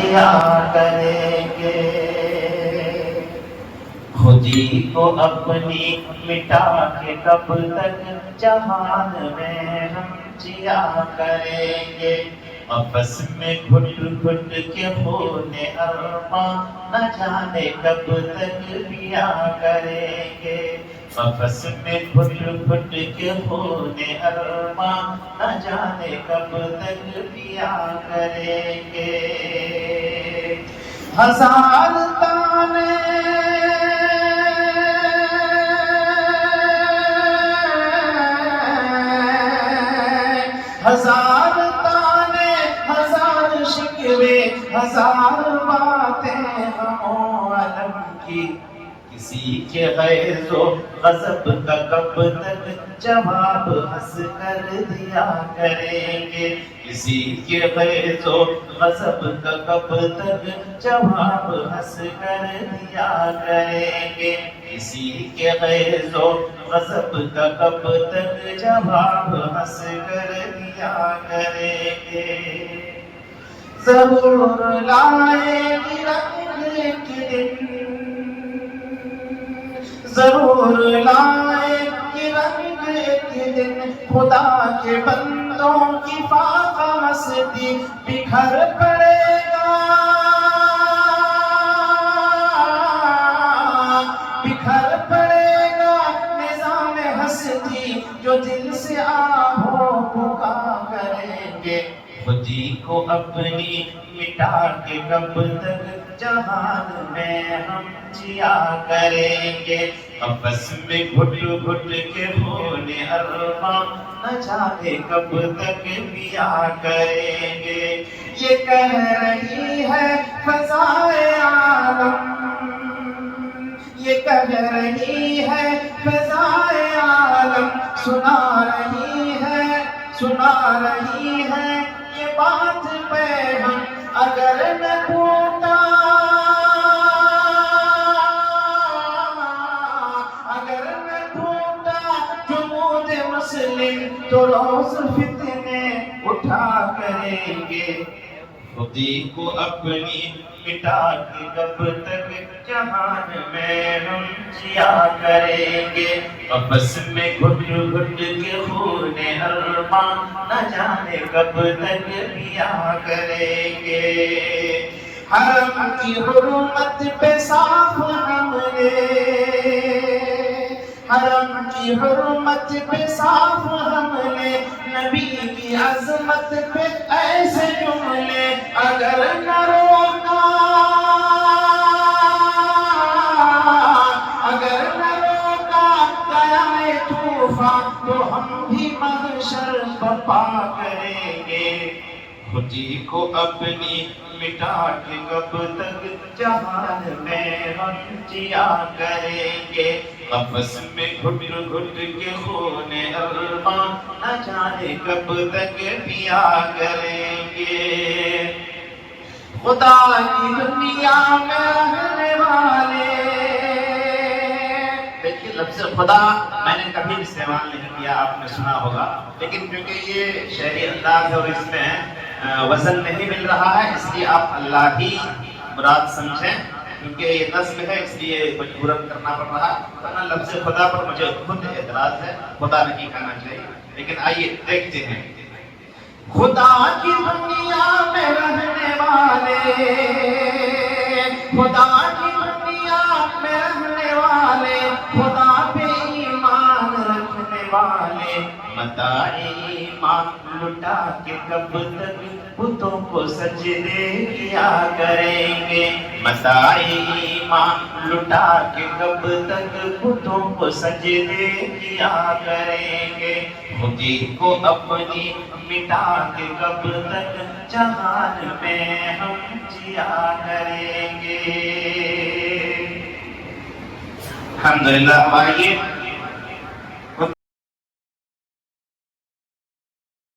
جیا کریں گے، خودی کو اپنی مٹا کے کب تک جہان میں ہم جیا کریں گے، آپس میں گھٹ گھٹ کے خون ارماں نہ جانے کب تک پیا کریں گے، آپس میں گھٹ گھٹ کے خون ارماں نہ جانے کب تک پیا کریں گے، ہزار تانے ہزار تانے ہزار شکوے ہزار باتیں ہم علم کی، کسی کے غیظ و غضب کا کب تک جواب ہنس کر دیا کریں گے، کسی کے غیظ و غضب کا کب تک جواب ہنس کر دیا کریں گے، کسی کے غیظ و غضب کا کب تک جواب ہنس کر دیا کریں گے، ضرور لائے گی رنگ ایک دن، ضرور لائے گی رنگ ایک دن، خدا کے بندوں کی فاقہ مستی بکھر پڑے گا، بکھر پڑے گا نظام ہستی جو دل سے آہو بکا کریں گے، خودی کو اپنی مٹا کے کب تک جہان میں ہم جیا کریں گے، آپس میں گھٹ گھٹ کے خون ارماں نہ جانے کب تک پیا کریں گے، یہ کہہ رہی ہے فضائے عالم، یہ کہہ رہی ہے فضائے عالم، سنا رہی ہے یہ بات پیغام، اگر نہ ٹوٹا جمود مسلم تو روز فتنے اٹھا کریں گے، خودی کو اپنی مٹا کے کب تک جہان میں ہم جیا کریں گے، آپس میں گھٹ گھٹ کے خون ارماں نہ جانے کب تک پیا کریں گے، حرم کی حرمت پہ صاف ہم نے، حرم کی حرمت پہ صاف ہم نے، نبی کی عظمت پہ ایسے جملے، اگر نہ روکا قیام طوفان تو ہم بھی محشر برپا کریں گے، خودی کو اپنی مٹا کے کب تک جہان میں ہم جیا کریں گے، آپس میں گھٹ گھٹ کے خون ارماں نہ جانے کب تک پیا کریں گے، خدا کی دنیا میں رہنے والے، دیکھیے لفظ خدا میں نے کبھی استعمال نہیں کیا، آپ نے سنا ہوگا، لیکن کیونکہ یہ شعری انداز ہے اور اس میں وزن نہیں مل رہا ہے، اس لیے آپ اللہ ہی مراد سمجھیں، کیونکہ یہ نظم ہے اس لیے مجبوراً کرنا پڑ رہا، ورنہ لفظ خدا پر مجھے خود اعتراض ہے، خدا نہیں کہنا چاہیے، لیکن آئیے دیکھتے ہیں، خدا کی دنیا میں رہنے والے، خدا کی دنیا میں رہنے والے، خدا پہ ایمان رکھنے والے، متاع ایمان لٹا کے کب تک بتوں کو سجدے کیا کریں گے، متاع ایمان لٹا کے کب تک بتوں کو سجدے کیا کریں گے، خودی کو اپنی مٹا کے کب تک جہان میں ہم جیا کریں گے، الحمدللہ۔ آئیے